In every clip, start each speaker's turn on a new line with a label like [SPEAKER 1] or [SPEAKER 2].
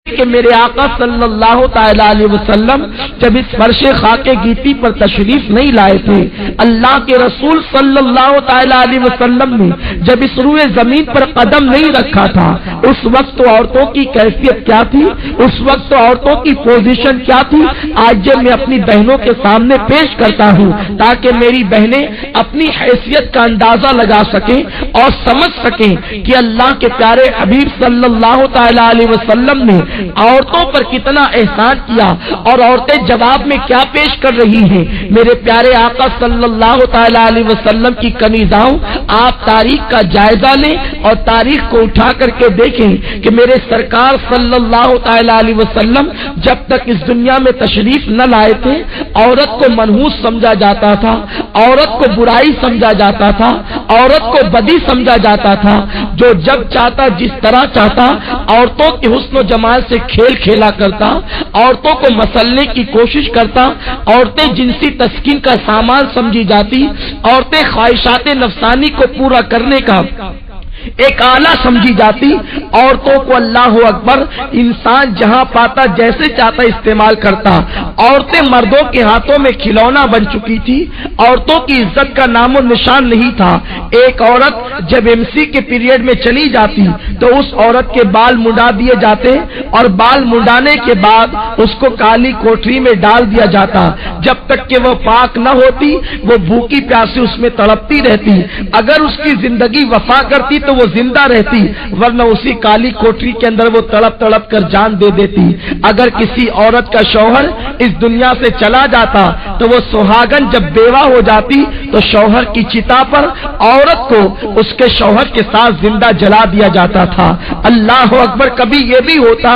[SPEAKER 1] کہ میرے آقا صلی اللہ تعالی علیہ وسلم جب اس فرش خاک گیتی پر تشریف نہیں لائے تھے، اللہ کے رسول صلی اللہ تعالی علیہ وسلم نے جب اس روئے زمین پر قدم نہیں رکھا تھا، اس وقت تو عورتوں کی کیفیت کیا تھی، اس وقت تو عورتوں کی پوزیشن کیا تھی۔ آج جب میں اپنی بہنوں کے سامنے پیش کرتا ہوں تاکہ میری بہنیں اپنی حیثیت کا اندازہ لگا سکیں اور سمجھ سکیں کہ اللہ کے پیارے حبیب صلی اللہ تعالی علیہ وسلم نے عورتوں پر کتنا احسان کیا اور عورتیں جواب میں کیا پیش کر رہی ہیں۔ میرے پیارے آقا صلی اللہ تعالی علیہ وسلم کی کنیزاؤں، آپ تاریخ کا جائزہ لیں اور تاریخ کو اٹھا کر کے دیکھیں کہ میرے سرکار صلی اللہ تعالی علیہ وسلم جب تک اس دنیا میں تشریف نہ لائے تھے، عورت کو منحوس سمجھا جاتا تھا، عورت کو برائی سمجھا جاتا تھا، عورت کو بدی سمجھا جاتا تھا۔ جو جب چاہتا جس طرح چاہتا عورتوں کے حسن و جمال سے کھیل کھیلا کرتا، عورتوں کو مسلنے کی کوشش کرتا، عورتیں جنسی تسکین کا سامان سمجھی جاتی، عورتیں خواہشات نفسانی کو پورا کرنے کا ایک آلہ سمجھی جاتی۔ عورتوں کو اللہ اکبر انسان جہاں پاتا جیسے چاہتا استعمال کرتا۔ عورتیں مردوں کے ہاتھوں میں کھلونا بن چکی تھی، عورتوں کی عزت کا نام و نشان نہیں تھا۔ ایک عورت جب MC کے پیریڈ میں چلی جاتی تو اس عورت کے بال منڈا دیے جاتے اور بال منڈانے کے بعد اس کو کالی کوٹری میں ڈال دیا جاتا۔ جب تک کہ وہ پاک نہ ہوتی وہ بھوکی پیاسی اس میں تڑپتی رہتی۔ اگر اس کی زندگی وفا کرتی تو وہ زندہ رہتی، ورنہ اسی کالی کوٹری کے اندر وہ تڑپ تڑپ کر جان دے دیتی۔ اگر کسی عورت کا شوہر اس دنیا سے چلا جاتا تو وہ سہاگن جب بیوہ ہو جاتی تو شوہر کی چتا پر عورت کو اس کے شوہر کے ساتھ زندہ جلا دیا جاتا تھا۔ اللہ اکبر، کبھی یہ بھی ہوتا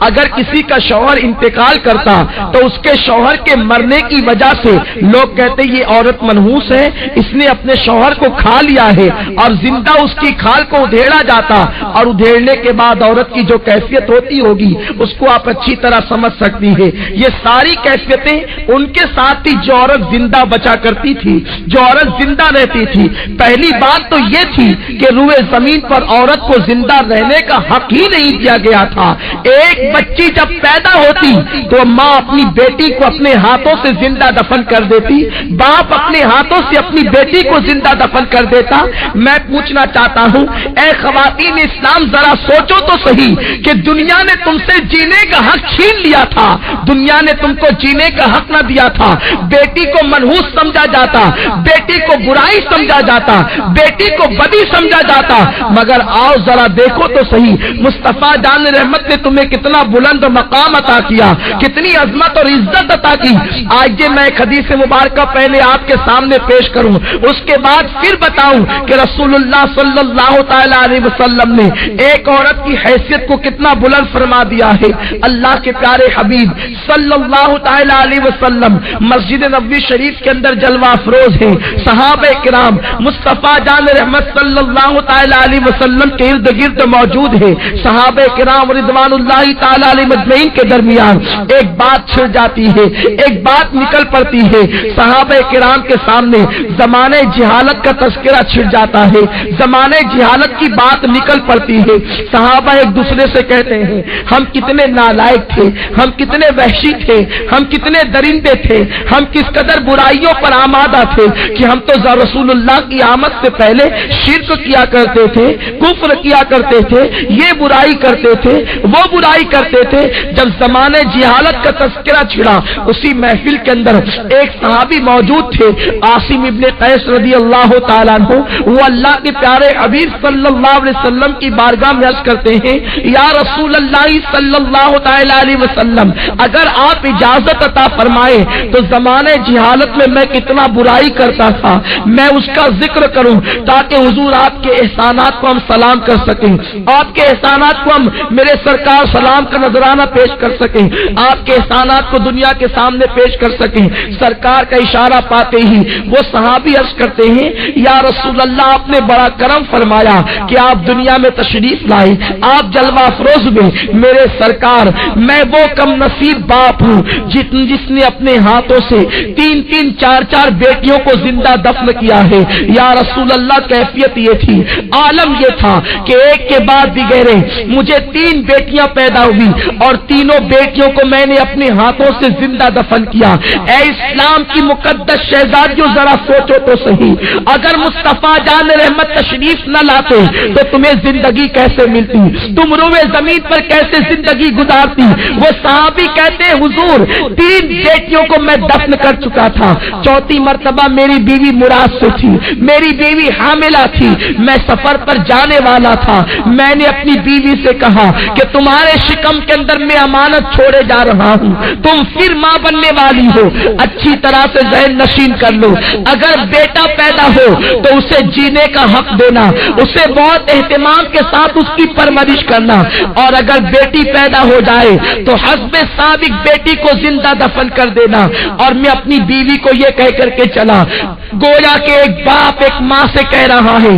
[SPEAKER 1] اگر کسی کا شوہر انتقال کرتا تو اس کے شوہر کے مرنے کی وجہ سے لوگ کہتے یہ عورت منحوس ہے، اس نے اپنے شوہر کو کھا لیا ہے، اور زندہ اس کی کھال کو ادھیڑا جاتا، اور ادھیڑنے کے بعد عورت کی جو کیفیت ہوتی ہوگی اس کو آپ اچھی طرح سمجھ سکتی ہے۔ یہ ساری کیفیتیں ان کے ساتھ ہی جو عورت زندہ بچا کرتی تھی، جو عورت زندہ رہتی تھی۔ پہلی بات تو یہ تھی کہ روئے زمین پر عورت کو زندہ رہنے کا حق ہی نہیں دیا گیا تھا۔ ایک بچی جب پیدا ہوتی تو ماں اپنی بیٹی کو اپنے ہاتھوں سے زندہ دفن کر دیتی، باپ اپنے ہاتھوں سے اپنی بیٹی کو زندہ دفن کر دیتا۔ میں پوچھنا چاہتا ہوں اے خواتین اسلام، ذرا سوچو تو صحیح کہ دنیا نے تم سے جینے کا حق چھین لیا تھا، دنیا نے تم کو جینے کا حق نہ دیا تھا۔ بیٹی کو منحوس سمجھا جاتا، بیٹی کو برائی سمجھا جاتا، بیٹی کو بدی سمجھا جاتا، مگر آؤ ذرا دیکھو تو صحیح مصطفیٰ جان رحمت نے تمہیں کتنا بلند مقام عطا کیا، کتنی عظمت اور عزت عطا کی۔ آج یہ میں ایک حدیث مبارکہ پہلے آپ کے سامنے پیش کروں، اس کے بعد پھر بتاؤں کہ رسول اللہ صلی اللہ تعالی علیہ وسلم نے ایک عورت کی حیثیت کو کتنا بلند فرما دیا ہے۔ اللہ کے پیارے حبیب صلی اللہ تعالی علیہ وسلم مسجد نبوی شریف کے اندر جلوہ افروز ہیں، صحابہ کرام مصطفیٰ جان رحمت صلی اللہ تعالی علیہ وسلم کے ارد گرد موجود ہے۔ صحابہ کرام رضوان اللہ تعالی علیہ مجمعین کے درمیان ایک بات چھڑ جاتی ہے، ایک بات نکل پڑتی ہے۔ صحابہ کرام کے سامنے زمانے جہالت کا تذکرہ چھڑ جاتا ہے، زمانے جہالت کی بات نکل پڑتی ہے۔ صحابہ ایک دوسرے سے کہتے ہیں ہم کتنے نالائق تھے، ہم کتنے وحشی تھے، ہم کتنے درندے تھے، ہم کس قدر برائیوں پر آمادہ تھے کہ ہم تو رسول اللہ کی آمد سے پہلے شرک کیا کرتے تھے، کفر کیا کرتے تھے، یہ برائی کرتے تھے، وہ برائی کرتے تھے۔ جب زمانے جہالت کا تذکرہ چھڑا اسی محفل کے اندر ایک صحابی موجود تھے، عاصم ابن قیس رضی اللہ تعالیٰ عنہ، وہ اللہ کے پیارے حبیب صلی اللہ علیہ وسلم کی بارگاہ میں عرض کرتے ہیں یا رسول اللہ صلی اللہ تعالی علیہ وسلم، اگر آپ اجازت عطا فرمائے تو زمانے جہالت میں میں کتنا برائی کرتا تھا میں اس کا ذکر کروں تاکہ حضور آپ کے احسانات کو ہم سلام کر سکیں، آپ کے احسانات کو ہم میرے سرکار سلام کا نذرانہ پیش کر سکیں، آپ کے احسانات کو دنیا کے سامنے پیش کر سکیں۔ سرکار کا اشارہ پاتے ہی وہ صحابی عرض کرتے ہیں یا رسول اللہ آپ نے بڑا کرم فرمایا، فرمایا کہ آپ دنیا میں تشریف لائے، آپ جلوہ افروز ہوئے، میرے سرکار میں وہ کم نصیب باپ ہوں جس نے اپنے ہاتھوں سے 3-3 4-4 بیٹیوں کو زندہ دفن کیا ہے۔ یا رسول اللہ کیفیت یہ تھی، عالم یہ تھا کہ ایک کے بعد دیگرے مجھے 3 بیٹیاں پیدا ہوئی اور تینوں بیٹیوں کو میں نے اپنے ہاتھوں سے زندہ دفن کیا۔ اے اسلام کی مقدس شہزادیوں ذرا سوچو تو صحیح، اگر مصطفیٰ جان رحمت تشریف نہ لاتے تو تمہیں زندگی کیسے ملتی، تم روئے زمین پر کیسے زندگی گزارتی؟ وہ صحابی کہتے ہیں حضور 3 بیٹیوں کو میں دفن کر چکا تھا، 4تھی مرتبہ میری بیوی مراد سے تھی، میری بیوی حاملہ تھی، میں سفر پر جانے والا تھا، میں نے اپنی بیوی سے کہا کہ تمہارے شکم کے اندر میں امانت چھوڑے جا رہا ہوں، تم پھر ماں بننے والی ہو، اچھی طرح سے ذہن نشین کر لو، اگر بیٹا پیدا ہو تو اسے جینے کا حق دینا، اسے بہت اہتمام کے ساتھ اس کی پرورش کرنا، اور اگر بیٹی پیدا ہو جائے تو حسب سابق بیٹی کو زندہ دفن کر دینا۔ اور میں اپنی بیوی کو یہ کہہ کر کے چلا، گویا کہ ایک باپ ایک ماں سے کہہ رہا ہے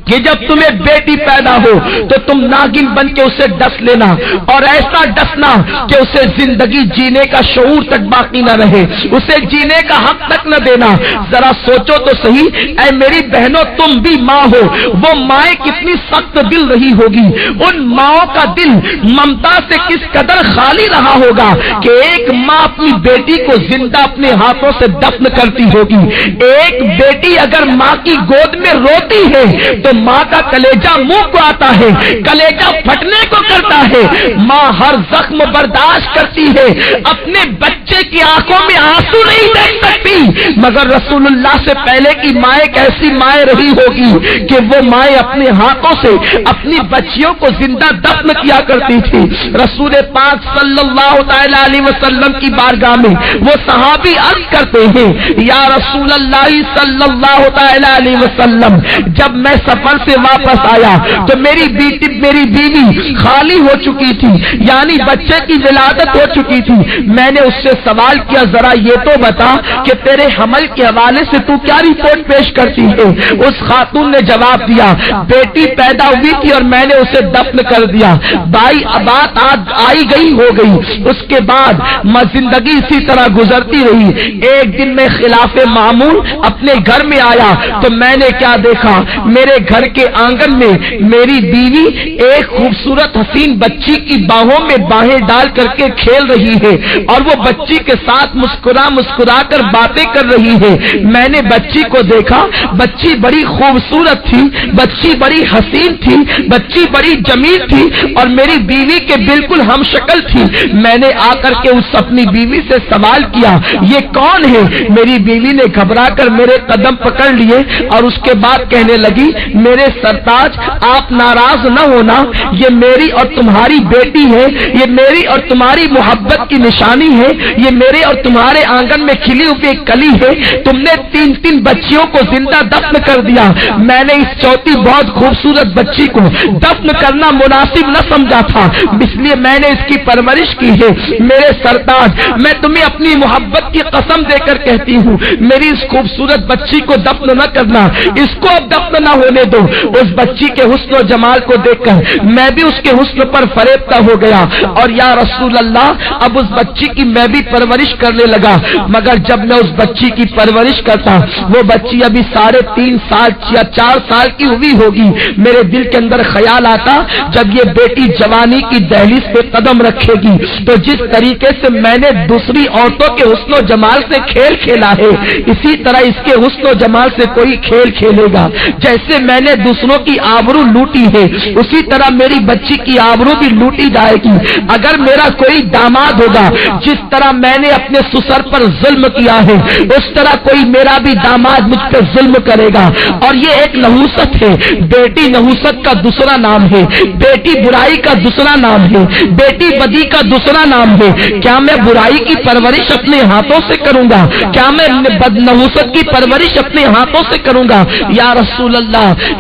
[SPEAKER 1] کہ جب تمہیں بیٹی پیدا ہو تو تم ناگن بن کے اسے ڈس لینا، اور ایسا ڈسنا کہ اسے زندگی جینے کا شعور تک باقی نہ رہے، اسے جینے کا حق تک نہ دینا۔ ذرا سوچو تو صحیح، اے میری بہنوں تم بھی ماں ہو، وہ مائیں کتنی سخت دل رہی ہوگی، ان ماؤں کا دل ممتا سے کس قدر خالی رہا ہوگا کہ ایک ماں اپنی بیٹی کو زندہ اپنے ہاتھوں سے دفن کرتی ہوگی۔ ایک بیٹی اگر ماں کی گود میں روتی ہے تو ماں کا کلیجہ منہ کو آتا ہے، کلیجہ پھٹنے کو کرتا ہے، ماں ہر زخم برداشت کرتی ہے، اپنے بچے کی آنکھوں میں آنسو نہیں دیکھ سکتی، مگر رسول اللہ سے پہلے کی مائیں کیسی مائیں رہی ہوگی کہ وہ مائیں اپنے ہاتھوں سے اپنی بچیوں کو زندہ دفن کیا کرتی تھی۔ رسول پاک صلی اللہ تعالی علیہ وسلم کی بارگاہ میں وہ صحابی عرض کرتے ہیں، یا رسول اللہ صلی اللہ تعالی علیہ وسلم جب میں سفر سے واپس آیا تو میری بیوی خالی ہو چکی تھی، یعنی بچے کی ولادت ہو چکی تھی۔ میں نے اس سے سوال کیا، ذرا یہ تو بتا کہ تیرے حمل کے حوالے سے تو کیا رپورٹ پیش کرتی ہے؟ اس خاتون نے جواب دیا، بیٹی پیدا ہوئی تھی اور میں نے اسے دفن کر دیا۔ بات آئی گئی ہو گئی، اس کے بعد زندگی اسی طرح گزرتی رہی۔ ایک دن میں خلاف معمول اپنے گھر میں آیا تو میں نے کیا دیکھا، میرے گھر کے آنگن میں میری بیوی ایک خوبصورت حسین بچی کی باہوں میں باہیں ڈال کر کے کھیل رہی ہے، اور وہ بچی کے ساتھ مسکرا کر باتیں کر رہی ہے۔ میں نے بچی کو دیکھا، بچی بڑی خوبصورت تھی، بچی بڑی حسین تھی، بچی بڑی جمیل تھی، اور میری بیوی کے بالکل ہم شکل تھی۔ میں نے آ کر کے اس اپنی بیوی سے سوال کیا، یہ کون ہے؟ میری بیوی نے گھبرا کر میرے قدم پکڑ لیے اور اس کے بعد کہنے لگی، میرے سرتاج آپ ناراض نہ ہونا، یہ میری اور تمہاری بیٹی ہے، یہ میری اور تمہاری محبت کی نشانی ہے، یہ میرے اور تمہارے آنگن میں کھلی ہوئی ایک کلی ہے، تم نے 3 بچیوں کو زندہ دفن کر دیا، میں نے اس 4تھی بہت خوبصورت بچی کو دفن کرنا مناسب نہ سمجھا تھا، اس لیے میں نے اس کی پرورش کی ہے۔ میرے سرتاج میں تمہیں اپنی محبت کی قسم دے کر کہتی ہوں، میری اس خوبصورت بچی کو دفن نہ کرنا، اس کو اب دفن نہ ہونے دو۔ اس بچی کے حسن و جمال کو دیکھ کر میں بھی اس کے حسن پر فریفتہ ہو گیا، اور یا رسول اللہ اب اس بچی کی میں بھی پرورش کرنے لگا، مگر جب میں اس بچی کی پرورش کرتا، وہ بچی ابھی 3.5 سال یا 4 سال کی ہوئی ہوگی، میرے دل کے اندر خیال آتا جب یہ بیٹی جوانی کی دہلیز پہ قدم رکھے گی تو جس طریقے سے میں نے دوسری عورتوں کے حسن و جمال سے کھیل کھیلا ہے، اسی طرح اس کے حسن و جمال سے کوئی کھیل کھیلے گا۔ جیسے میں نے دوسروں کی آبرو لوٹی ہے، اسی طرح میری بچی کی آبرو بھی لوٹی جائے گی۔ اگر میرا کوئی داماد ہوگا، جس طرح میں نے اپنے سسر پر ظلم کیا ہے، اس طرح کوئی میرا بھی داماد مجھ پہ ظلم کرے گا، اور یہ ایک نحوست ہے۔ بیٹی نحوست کا دوسرا نام ہے، بیٹی برائی کا دوسرا نام ہے، بیٹی بدی کا دوسرا نام ہے۔ کیا میں برائی کی پرورش اپنے ہاتھوں سے کروں گا؟ کیا میں نحوست کی پرورش اپنے ہاتھوں سے کروں گا؟ یا رسول اللہ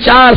[SPEAKER 1] 4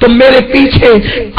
[SPEAKER 1] تو میرے پیچھے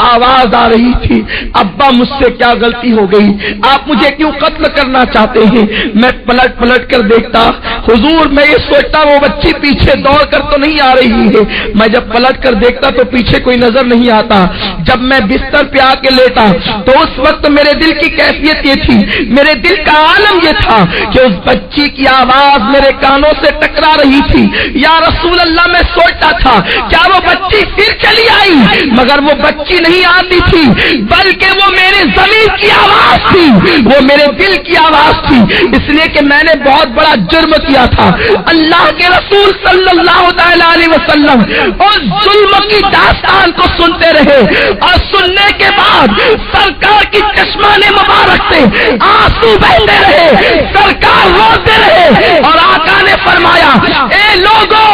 [SPEAKER 1] آواز آ رہی تھی، ابا مجھ سے کیا غلطی ہو گئی، آپ مجھے کیوں قتل کرنا چاہتے ہیں؟ میں پلٹ پلٹ کر دیکھتا، حضور میں یہ سوچتا وہ بچی پیچھے دوڑ کر تو نہیں آ رہی ہے، میں جب پلٹ کر دیکھتا تو پیچھے کوئی نظر نہیں آتا۔ جب میں بستر پہ آ کے لیٹا تو اس وقت میرے دل کی کیفیت یہ تھی، میرے دل کا عالم یہ تھا کہ اس بچی کی آواز میرے کانوں سے ٹکرا رہی تھی۔ یا رسول اللہ، میں سوچتا تھا کیا وہ بچی پھر چلی آئی، مگر وہ بچی نہیں آتی تھی، بلکہ وہ میرے ضمیر کی آواز تھی، وہ میرے دل کی آواز تھی، اس لیے کہ میں نے بہت بڑا جرم کیا تھا۔ اللہ کے رسول صلی اللہ تعالی علیہ وسلم اس ظلم کی داستان کو سنتے رہے، اور سننے کے بعد سرکار کی چشمان مبارک سے آنسو بہتے رہے، سرکار روتے رہے، اور آقا نے فرمایا اے لوگوں،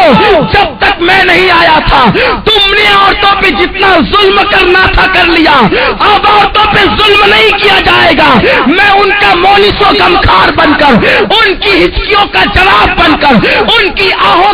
[SPEAKER 1] جب تک میں نہیں آیا تھا تم نے عورتوں پہ جتنا ظلم کرنا تھا کر لیا، اب عورتوں پہ ظلم نہیں کیا جائے گا۔ میں ان کا مونس و غمخوار بن کر، ان کی ہچکیوں کا جواب بن کر، ان کی آہوں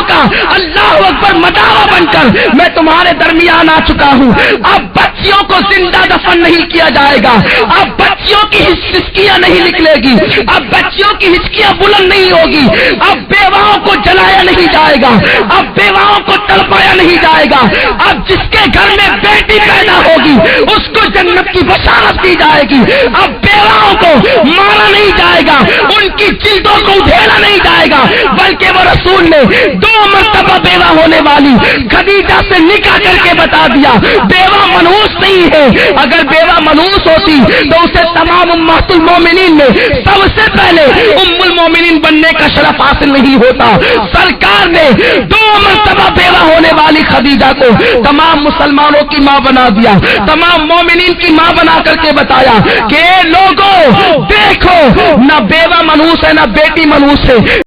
[SPEAKER 1] کا اللہ اکبر مداوا بن کر میں تمہارے درمیان آ چکا ہوں۔ اب بچیوں کو زندہ دفن نہیں کیا جائے گا، اب بچیوں کی ہچکیاں نہیں نکلے گی، اب بچیوں کی ہچکیاں بلند نہیں ہوگی، اب بیواؤں کو جلایا نہیں جائے گا، اب بیواؤں کو تڑپایا نہیں جائے گا، اب جس کے گھر میں بیٹی پیدا ہوگی اس کو جنت کی بشارت دی جائے گی، اب بیواؤں کو مارا نہیں جائے گا، ان کی جلدوں کو ادھیڑا نہیں جائے گا، بلکہ وہ رسول نے 2 مرتبہ بیوہ ہونے والی خدیجہ سے نکاح کر کے بتا دیا بیوہ منحوس نہیں ہے، اگر بیوہ منحوس ہوتی تو اسے تمام امہات المومنین میں سب سے پہلے ام المومنین بننے کا شرف حاصل نہیں ہوتا۔ سرکار نے 2 مرتبہ بیوہ ہونے والی خدیجہ کو تمام مسلمانوں کی ماں بنا دیا، تمام مومنین کی ماں بنا کر کے بتایا کہ لوگوں دیکھو، نہ بیوہ منحوس ہے نہ بیٹی منحوس ہے،